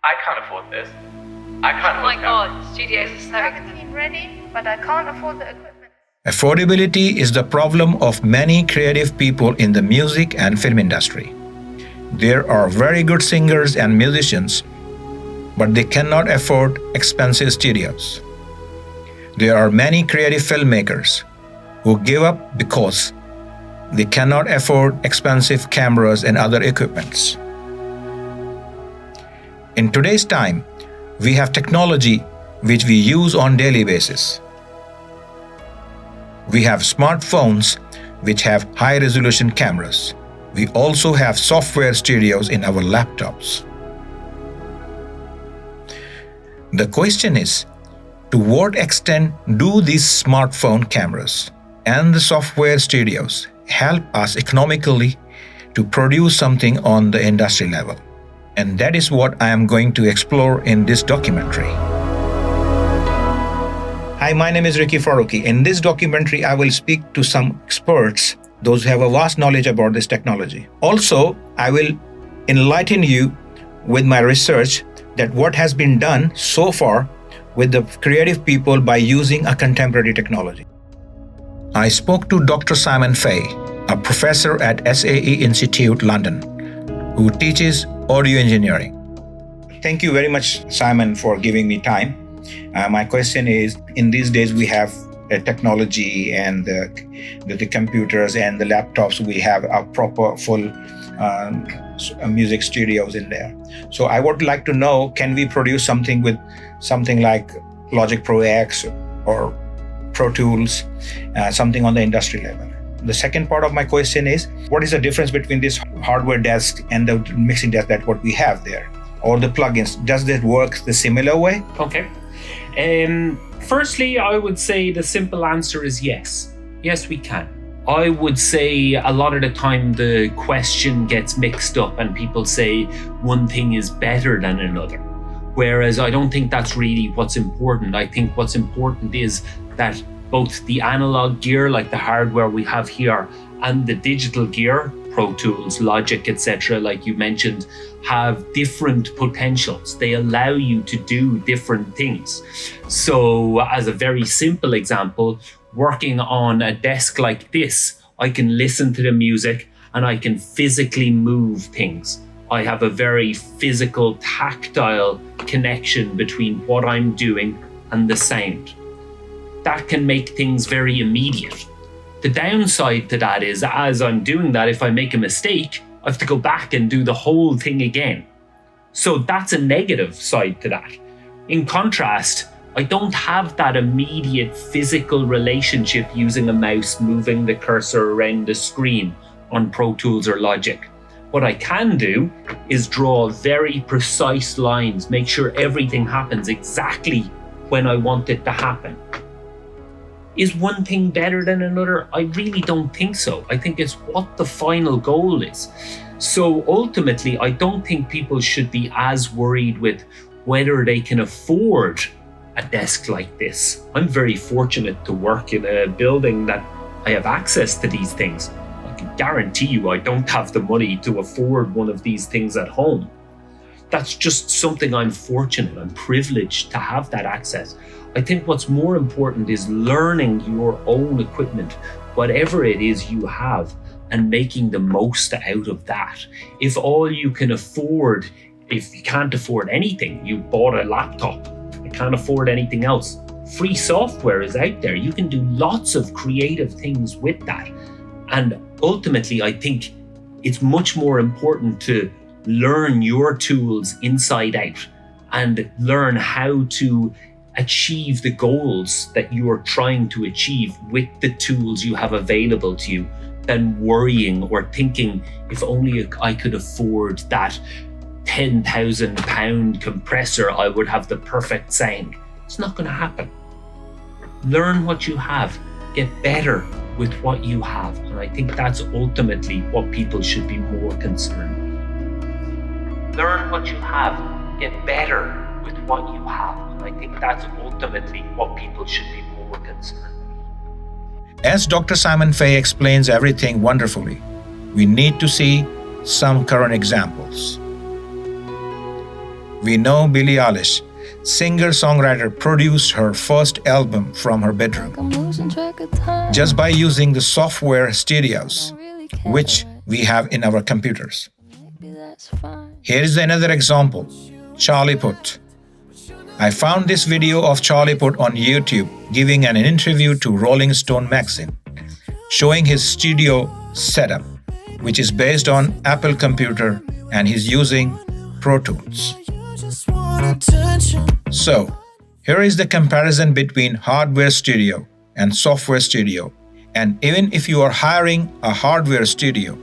I can't afford this. I can't Oh my afford god, studios are so Magazine ready, but I can't afford the equipment. Affordability is the problem of many creative people in the music and film industry. There are very good singers and musicians, but they cannot afford expensive studios. There are many creative filmmakers who give up because they cannot afford expensive cameras and other equipments. In today's time, we have technology which we use on daily basis. We have smartphones which have high resolution cameras. We also have software studios in our laptops. The question is, to what extent do these smartphone cameras and the software studios help us economically to produce something on the industry level? And that is what I am going to explore in this documentary. Hi, my name is Ricky Faruqi. In this documentary, I will speak to some experts, those who have a vast knowledge about this technology. Also, I will enlighten you with my research that what has been done so far with the creative people by using a contemporary technology. I spoke to Dr. Simon Fay, a professor at SAE Institute, London, who teaches audio engineering. Thank you very much, Simon, for giving me time. My question is, in these days we have technology and the computers and the laptops, we have a proper full music studios in there. So I would like to know, can we produce something with something like Logic Pro X or Pro Tools, something on the industry level? The second part of my question is, what is the difference between this hardware desk and the mixing desk that what we have there, or the plugins? Does that work the similar way? Okay. Firstly, I would say the simple answer is yes. Yes, we can. I would say a lot of the time the question gets mixed up and people say one thing is better than another. Whereas I don't think that's really what's important. I think what's important is that both the analog gear, like the hardware we have here, and the digital gear, Pro Tools, Logic, etc., like you mentioned, have different potentials. They allow you to do different things. So as a very simple example, working on a desk like this, I can listen to the music and I can physically move things. I have a very physical, tactile connection between what I'm doing and the sound. That can make things very immediate. The downside to that is, as I'm doing that, if I make a mistake, I have to go back and do the whole thing again. So that's a negative side to that. In contrast, I don't have that immediate physical relationship using a mouse, moving the cursor around the screen on Pro Tools or Logic. What I can do is draw very precise lines, make sure everything happens exactly when I want it to happen. Is one thing better than another? I really don't think so. I think it's what the final goal is. So ultimately, I don't think people should be as worried with whether they can afford a desk like this. I'm very fortunate to work in a building that I have access to these things. I can guarantee you I don't have the money to afford one of these things at home. That's just something I'm fortunate, I'm privileged to have that access. I think what's more important is learning your own equipment, whatever it is you have, and making the most out of that. If all you can afford, if you can't afford anything, you bought a laptop, you can't afford anything else, free software is out there. You can do lots of creative things with that. And ultimately, I think it's much more important to learn your tools inside out and learn how to achieve the goals that you are trying to achieve with the tools you have available to you than worrying or thinking, if only I could afford that £10,000 compressor, I would have the perfect sound. It's not going to happen. Learn what you have, get better with what you have. And I think that's ultimately what people should be more concerned with. Learn what you have, get better with what you have. And I think that's ultimately what people should be more concerned with. As Dr. Simon Fay explains everything wonderfully, we need to see some current examples. We know Billie Eilish, singer-songwriter, produced her first album from her bedroom just by using the software studios, which we have in our computers. Here is another example, Charlie Puth. I found this video of Charlie Puth on YouTube giving an interview to Rolling Stone magazine, showing his studio setup, which is based on Apple computer, and he's using Pro Tools. So, here is the comparison between hardware studio and software studio. And even if you are hiring a hardware studio,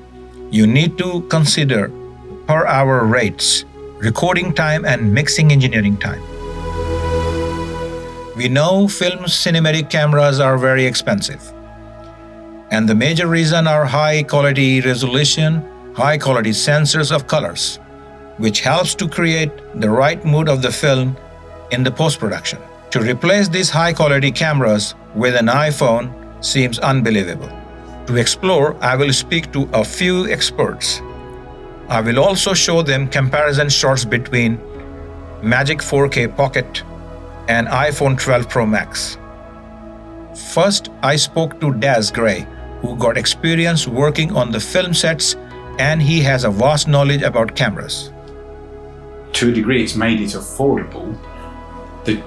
you need to consider per hour rates, recording time, and mixing engineering time. We know film cinematic cameras are very expensive. And the major reason are high quality resolution, high quality sensors of colors, which helps to create the right mood of the film in the post-production. To replace these high quality cameras with an iPhone seems unbelievable. To explore, I will speak to a few experts. I will also show them comparison shots between Magic 4K Pocket and iPhone 12 Pro Max. First, I spoke to Daz Gray, who got experience working on the film sets, and he has a vast knowledge about cameras. To a degree, it's made it affordable, but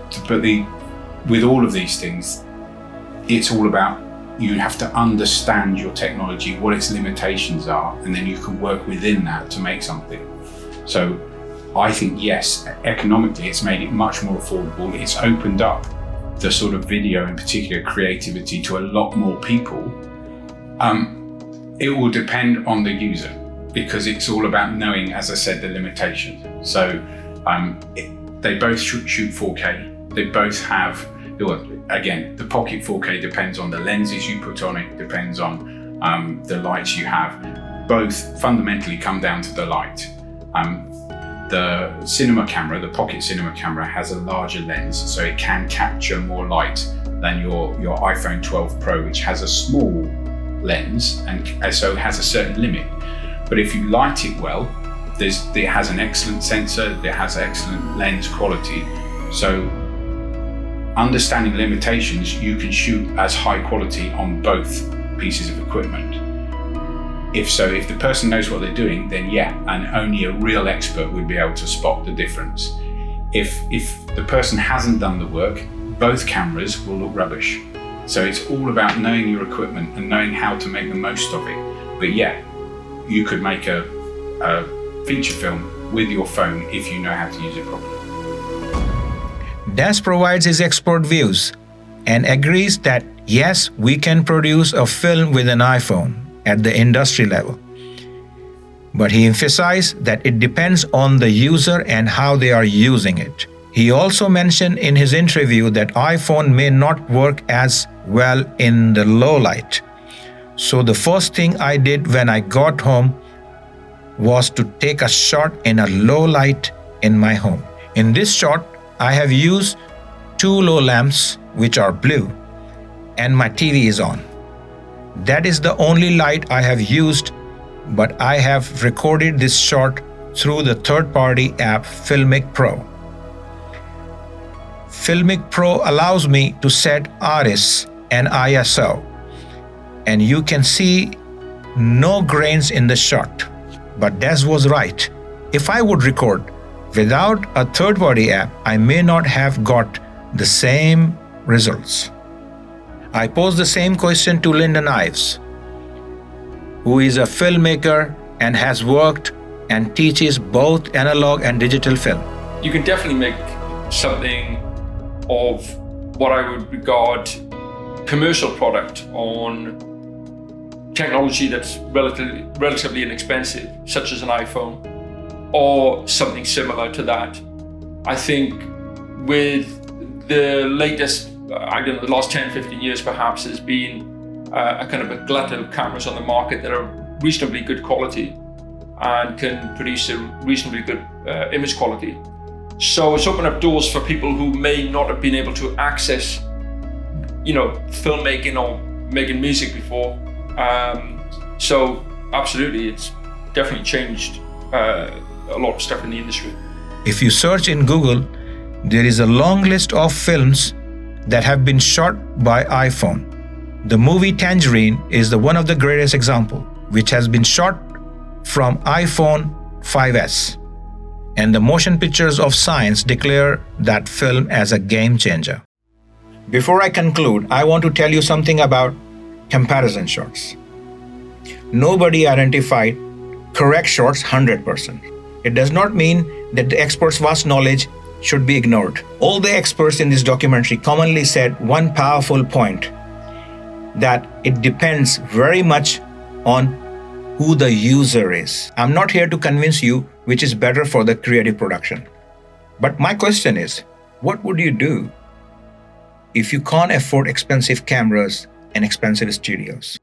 with all of these things, it's all about you have to understand your technology, what its limitations are, and then you can work within that to make something. So I think, yes, economically, it's made it much more affordable. It's opened up the sort of video, in particular creativity, to a lot more people. It will depend on the user, because it's all about knowing, as I said, the limitations. So they both shoot 4K. They both have, again, the Pocket 4K depends on the lenses you put on it, depends on the lights you have. Both fundamentally come down to the light. The cinema camera, the Pocket cinema camera, has a larger lens, so it can capture more light than your iPhone 12 Pro, which has a small lens and so has a certain limit. But if you light it well, it has an excellent sensor, it has excellent lens quality. So understanding limitations, you can shoot as high quality on both pieces of equipment. If the person knows what they're doing, then yeah, and only a real expert would be able to spot the difference. If the person hasn't done the work, both cameras will look rubbish. So it's all about knowing your equipment and knowing how to make the most of it. But yeah, you could make a feature film with your phone if you know how to use it properly. Das provides his expert views and agrees that yes, we can produce a film with an iPhone at the industry level. But he emphasized that it depends on the user and how they are using it. He also mentioned in his interview that iPhone may not work as well in the low light. So the first thing I did when I got home was to take a shot in a low light in my home. In this shot, I have used 2 low lamps which are blue, and my TV is on. That is the only light I have used, but I have recorded this shot through the third-party app Filmic Pro. Filmic Pro allows me to set RS and ISO, and you can see no grains in the shot. But Des was right. If I would record without a third-party app, I may not have got the same results. I posed the same question to Lyndon Ives, who is a filmmaker and has worked and teaches both analog and digital film. You can definitely make something of what I would regard commercial product on technology that's relatively inexpensive, such as an iPhone, or something similar to that. I think with the latest, I don't know, the last 10, 15 years perhaps, has been a kind of a glut of cameras on the market that are reasonably good quality and can produce a reasonably good image quality. So it's opened up doors for people who may not have been able to access, filmmaking or making music before. So absolutely, it's definitely changed a lot of stuff in the industry. If you search in Google, there is a long list of films that have been shot by iPhone. The movie Tangerine is one of the greatest example, which has been shot from iPhone 5S. And the motion pictures of science declare that film as a game changer. Before I conclude, I want to tell you something about comparison shots. Nobody identified correct shots 100%. It does not mean that the experts' vast knowledge should be ignored. All the experts in this documentary commonly said one powerful point, that it depends very much on who the user is. I'm not here to convince you which is better for the creative production. But my question is, what would you do if you can't afford expensive cameras and expensive studios?